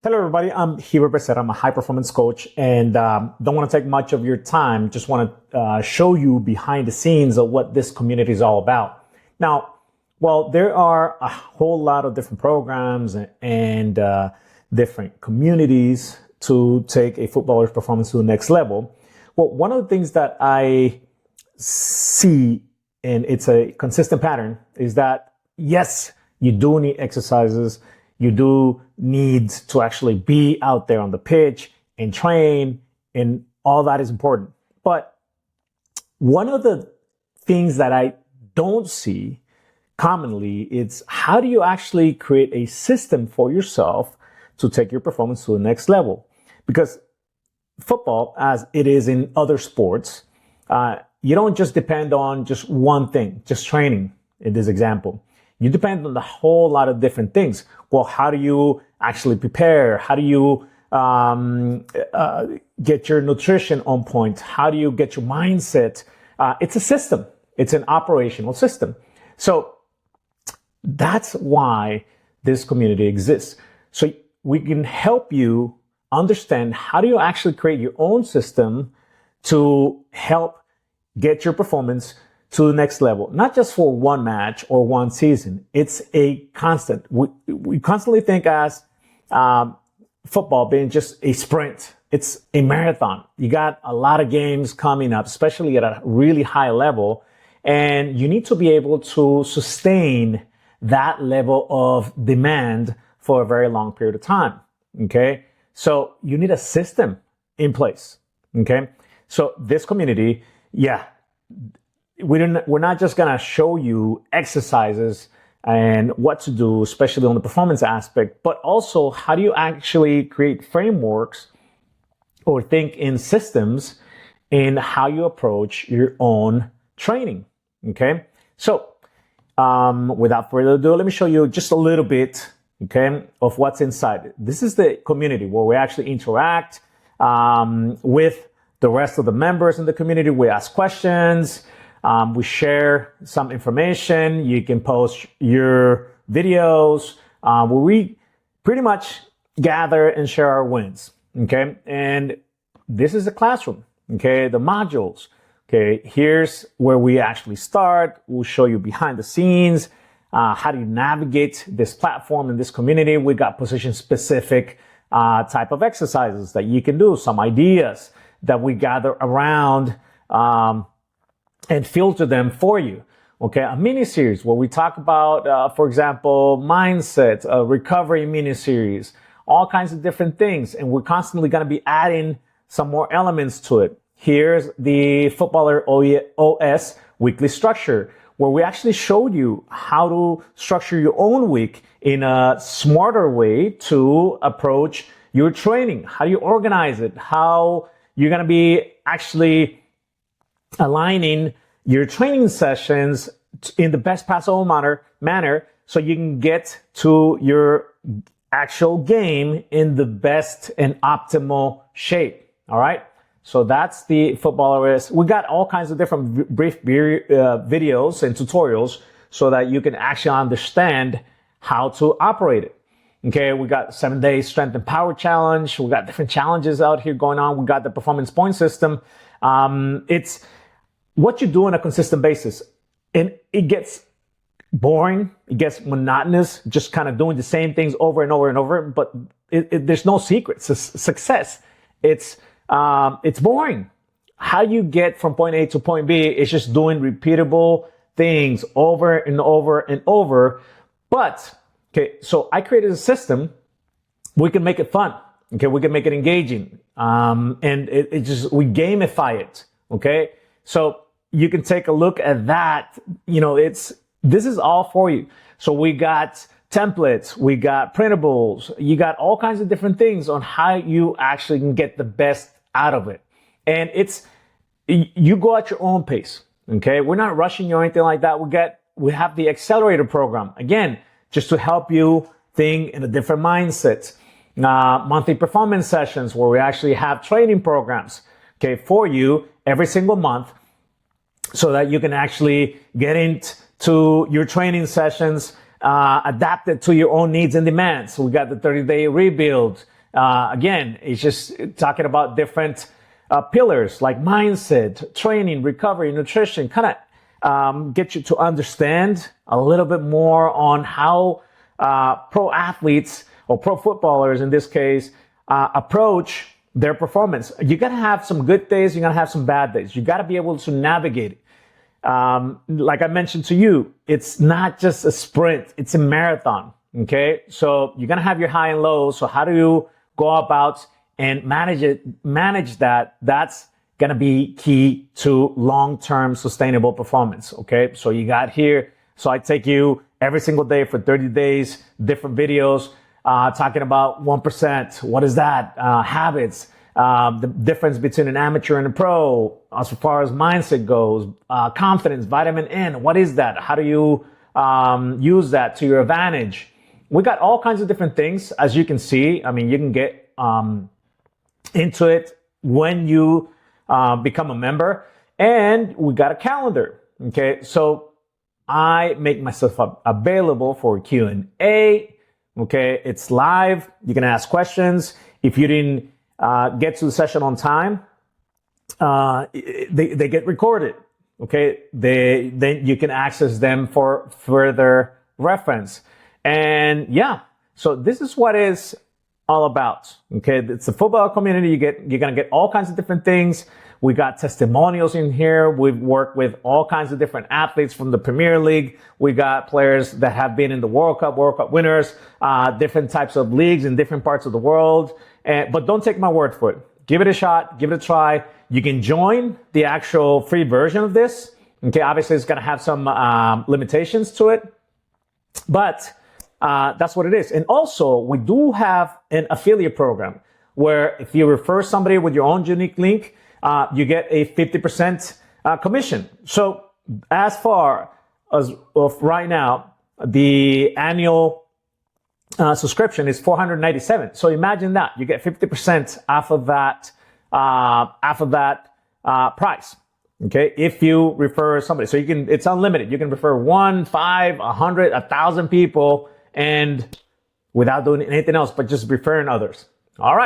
Hello, everybody. I'm Giber Becerra. I'm a high performance coach and don't want to take much of your time. Just want to show you behind the scenes of what this community is all about. Now, well, there are a whole lot of different programs and different communities to take a footballer's performance to the next level. Well, one of the things that I see, and it's a consistent pattern, is that yes, you do need exercises. You do need to actually be out there on the pitch and train, and all that is important. But one of the things that I don't see commonly is how do you actually create a system for yourself to take your performance to the next level? Because football, as it is in other sports, you don't just depend on just one thing, just training in this example. You depend on a whole lot of different things. Well, how do you actually prepare? How do you get your nutrition on point? How do you get your mindset? It's a system. It's an operational system. So that's why this community exists. So we can help you understand how do you actually create your own system to help get your performance to the next level, not just for one match or one season. It's a constant. We constantly think as football being just a sprint. It's a marathon. You got a lot of games coming up, especially at a really high level, and you need to be able to sustain that level of demand for a very long period of time. Okay, so you need a system in place. Okay, so this community, we're not just going to show you exercises and what to do, especially on the performance aspect, but also how do you actually create frameworks or think in systems in how you approach your own training. Okay. So, without further ado, let me show you just a little bit, okay, of what's inside. This is the community where we actually interact, with the rest of the members in the community. We ask questions. We share some information. You can post your videos, where we pretty much gather and share our wins. Okay. And this is a classroom. Okay. The modules. Okay. Here's where we actually start. We'll show you behind the scenes. How do you navigate this platform and this community? We got position specific, type of exercises that you can do, some ideas that we gather around, and filter them for you. Okay, a mini series where we talk about, for example, mindset, a recovery mini series, all kinds of different things. And we're constantly going to be adding some more elements to it. Here's the Footballer OS weekly structure, where we actually showed you how to structure your own week in a smarter way to approach your training. How do you organize it? How you're going to be actually aligning your training sessions in the best possible manner so you can get to your actual game in the best and optimal shape. All right. So that's the Footballer. We got all kinds of different brief videos and tutorials so that you can actually understand how to operate it. Okay. We got 7-day strength and power challenge. We got different challenges out here going on. We got the performance point system. It's what you do on a consistent basis. And it gets boring. It gets monotonous, just kind of doing the same things over and over and over. But there's no secrets. Success. It's boring. How you get from point A to point B is just doing repeatable things over and over and over. But, okay, so I created a system. We can make it fun. Okay, we can make it engaging. And we gamify it. Okay, so you can take a look at that. You know, this is all for you. So we got templates, we got printables, you got all kinds of different things on how you actually can get the best out of it. And you go at your own pace. Okay, we're not rushing you or anything like that. We have the accelerator program, again, just to help you think in a different mindset. Monthly performance sessions where we actually have training programs, okay, for you every single month, so that you can actually get into your training sessions, adapted to your own needs and demands. So we got the 30-day rebuild, Again, it's just talking about different pillars like mindset, training, recovery, nutrition, kind of get you to understand a little bit more on how pro athletes or pro footballers in this case approach their performance. You got to have some good days. You got to have some bad days. You got to be able to navigate it. Like I mentioned to you, it's not just a sprint. It's a marathon. Okay. So you're going to have your high and lows. So how do you go about and manage that? That's going to be key to long-term sustainable performance. Okay. So you got here. So I take you every single day for 30 days, different videos, talking about 1%. What is that? Habits, the difference between an amateur and a pro, as far as mindset goes, confidence, vitamin N. What is that? How do you use that to your advantage? We got all kinds of different things, as you can see. I mean, you can get into it when you become a member, and we got a calendar. Okay, so I make myself available for Q&A. Okay, it's live. You can ask questions. If you didn't get to the session on time, they get recorded. Okay, then you can access them for further reference. And yeah, so this is what it's all about. Okay, it's a football community. You're gonna get all kinds of different things. We got testimonials in here. We've worked with all kinds of different athletes from the Premier League. We got players that have been in the World Cup winners, different types of leagues in different parts of the world. But don't take my word for it. Give it a shot. Give it a try. You can join the actual free version of this. Okay, obviously it's gonna have some limitations to it, but that's what it is. And also, we do have an affiliate program where if you refer somebody with your own unique link, you get a 50% commission. So as far as of right now, the annual subscription is $497. So imagine that you get 50% off of that price. Okay, if you refer somebody, so it's unlimited. You can refer 1, 5, 100, 1,000 people, and without doing anything else but just referring others. All right.